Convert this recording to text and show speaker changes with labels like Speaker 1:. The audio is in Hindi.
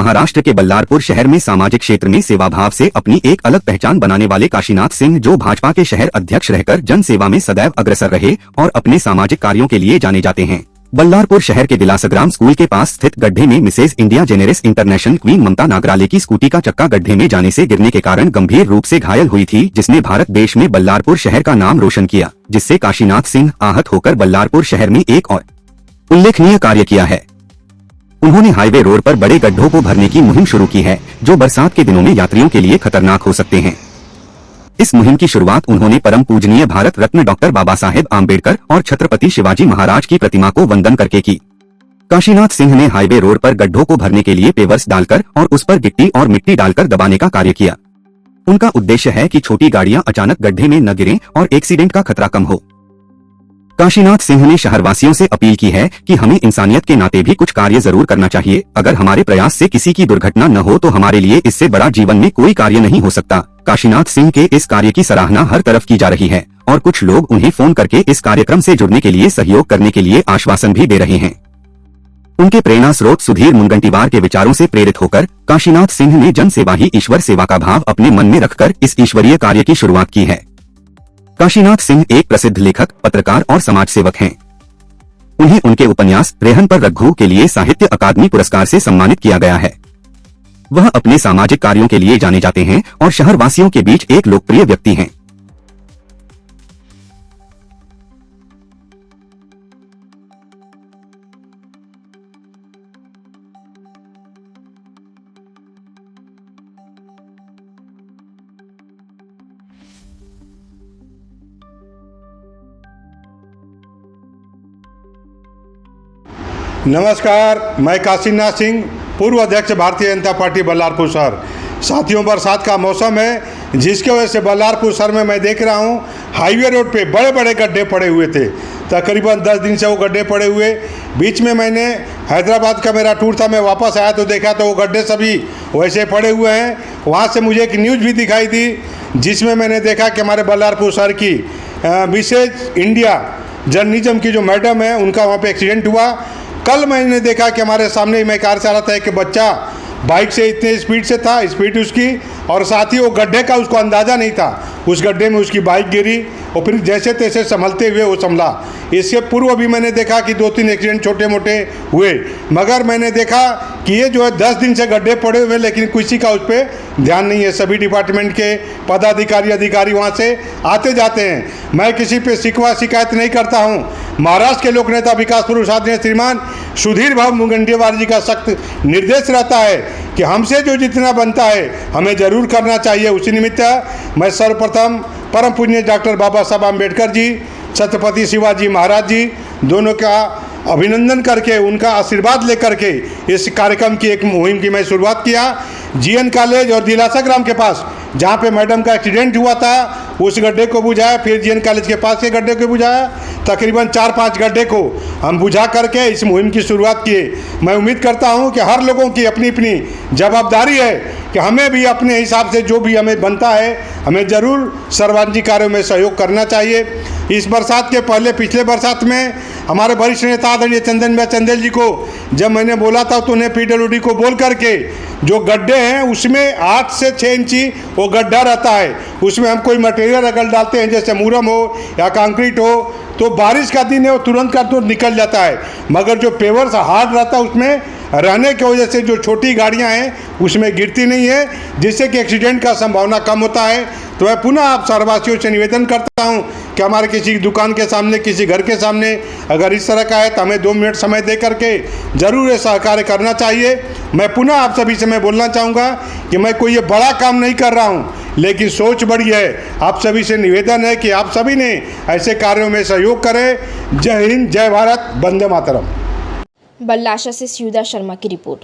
Speaker 1: महाराष्ट्र के बल्लारपुर शहर में सामाजिक क्षेत्र में सेवाभाव से अपनी एक अलग पहचान बनाने वाले काशीनाथ सिंह, जो भाजपा के शहर अध्यक्ष रहकर जन सेवा में सदैव अग्रसर रहे और अपने सामाजिक कार्यों के लिए जाने जाते हैं। बल्लारपुर शहर के दिलासग्राम स्कूल के पास स्थित गड्ढे में मिसेज इंडिया जेनेरेस इंटरनेशनल क्वीन ममता नागराले की स्कूटी का चक्का गड्ढे में जाने से गिरने के कारण गंभीर रूप से घायल हुई थी, जिसने भारत देश में बल्लारपुर शहर का नाम रोशन किया, जिससे काशीनाथ सिंह आहत होकर बल्लारपुर शहर में एक और उल्लेखनीय कार्य किया है। उन्होंने हाईवे रोड पर बड़े गड्ढों को भरने की मुहिम शुरू की है, जो बरसात के दिनों में यात्रियों के लिए खतरनाक हो सकते हैं। इस मुहिम की शुरुआत उन्होंने परम पूजनीय भारत रत्न डॉक्टर बाबा साहेब आम्बेडकर और छत्रपति शिवाजी महाराज की प्रतिमा को वंदन करके की। काशीनाथ सिंह ने हाईवे रोड पर गड्ढों को भरने के लिए पेवर्स डालकर और उस पर गिट्टी और मिट्टी डालकर दबाने का कार्य किया। उनका उद्देश्य है कि छोटी गाड़ियां अचानक गड्ढे में न गिरें और एक्सीडेंट का खतरा कम हो। काशीनाथ सिंह ने शहरवासियों से अपील की है कि हमें इंसानियत के नाते भी कुछ कार्य जरूर करना चाहिए। अगर हमारे प्रयास से किसी की दुर्घटना न हो तो हमारे लिए इससे बड़ा जीवन में कोई कार्य नहीं हो सकता। काशीनाथ सिंह के इस कार्य की सराहना हर तरफ की जा रही है और कुछ लोग उन्हें फोन करके इस कार्यक्रम से जुड़ने के लिए सहयोग करने के लिए आश्वासन भी दे रहे हैं। उनके प्रेरणा स्रोत सुधीर मुनगंटीवार के विचारों से प्रेरित होकर काशीनाथ सिंह ने जन सेवा ही ईश्वर सेवा का भाव अपने मन में रखकर इस ईश्वरीय कार्य की शुरुआत की है। काशीनाथ सिंह एक प्रसिद्ध लेखक, पत्रकार और समाज सेवक हैं। उन्हें उनके उपन्यास रेहन पर रघु के लिए साहित्य अकादमी पुरस्कार से सम्मानित किया गया है। वह अपने सामाजिक कार्यों के लिए जाने जाते हैं और शहरवासियों के बीच एक लोकप्रिय व्यक्ति हैं।
Speaker 2: नमस्कार, मैं काशीनाथ सिंह, पूर्व अध्यक्ष भारतीय जनता पार्टी बल्लारपुर शहर। साथियों, बरसात का मौसम है, जिसकी वजह से बल्लारपुर शहर में मैं देख रहा हूँ हाईवे रोड पे बड़े बड़े गड्ढे पड़े हुए थे। तकरीबन 10 दिन से वो गड्ढे पड़े हुए। बीच में मैंने हैदराबाद का मेरा टूर था, मैं वापस आया तो देखा तो वो गड्ढे सभी वैसे पड़े हुए हैं। वहाँ से मुझे एक न्यूज़ भी दिखाई दी, जिसमें मैंने देखा कि हमारे बल्लारपुर शहर की मिसेज इंडिया जर्नलिज्म की जो मैडम है, उनका वहाँ पर एक्सीडेंट हुआ। कल मैंने देखा कि हमारे सामने ही मैं कार से आ रहा था कि बच्चा बाइक से इतने स्पीड से था, स्पीड उसकी, और साथ ही वो गड्ढे का उसको अंदाज़ा नहीं था। उस गड्ढे में उसकी बाइक गिरी और फिर जैसे तैसे संभलते हुए वो संभला। इससे पूर्व भी मैंने देखा कि 2-3 एक्सीडेंट छोटे मोटे हुए, मगर मैंने देखा कि ये जो है 10 दिन से गड्ढे पड़े हुए, लेकिन किसी का उस पर ध्यान नहीं है। सभी डिपार्टमेंट के पदाधिकारी अधिकारी वहाँ से आते जाते हैं। मैं किसी पे शिकवा शिकायत नहीं करता हूँ। महाराष्ट्र के लोक नेता विकास पुरुष आदरणीय श्रीमान सुधीर भाव मुनगंटीवार जी का सख्त निर्देश रहता है कि हमसे जो जितना बनता है हमें जरूर करना चाहिए। उसी निमित्त मैं सर्वप्रथम परम पूज्य डॉक्टर बाबा साहब आम्बेडकर जी, छत्रपति शिवाजी महाराज जी, दोनों का अभिनंदन करके, उनका आशीर्वाद लेकर के इस कार्यक्रम की एक मुहिम की मैं शुरुआत किया। जीएन कॉलेज और दिलासाग्राम के पास जहाँ पे मैडम का एक्सीडेंट हुआ था, उस गड्ढे को बुझाया, फिर जीएन कॉलेज के पास के गड्ढे को बुझाया। तकरीबन 4-5 गड्ढे को हम बुझा करके इस मुहिम की शुरुआत किए। मैं उम्मीद करता हूँ कि हर लोगों की अपनी अपनी जवाबदारी है कि हमें भी अपने हिसाब से जो भी हमें बनता है, हमें ज़रूर सर्वांगीण कार्यों में सहयोग करना चाहिए। इस बरसात के पहले पिछले बरसात में हमारे वरिष्ठ नेता आदरणीय चंदन भाई चंदेल जी को जब मैंने बोला था तो उन्हें पीडब्ल्यूडी को बोल करके जो गड्ढे हैं उसमें 8 से 6 इंची वो गड्ढा रहता है, उसमें हम कोई मटेरियल अगर डालते हैं जैसे मुरम हो या कंक्रीट हो तो बारिश का दिन है वो तुरंत का तो निकल जाता है, मगर जो पेवर्स हार्ड रहता है उसमें रहने की वजह से जो छोटी गाड़ियां हैं उसमें गिरती नहीं है, जिससे कि एक्सीडेंट का संभावना कम होता है। तो मैं पुनः आप शहरवासियों से निवेदन करता हूं कि हमारे किसी दुकान के सामने, किसी घर के सामने अगर इस तरह का है तो हमें 2 मिनट समय दे करके ज़रूर ये सहकार्य करना चाहिए। मैं पुनः आप सभी से मैं बोलना चाहूँगा कि मैं कोई ये बड़ा काम नहीं कर रहा हूँ, लेकिन सोच बड़ी है। आप सभी से निवेदन है कि आप सभी ने ऐसे कार्यों में सहयोग करें। जय हिंद, जय भारत, वंदे मातरम।
Speaker 3: बल्लाशा से स्यूदा शर्मा की रिपोर्ट।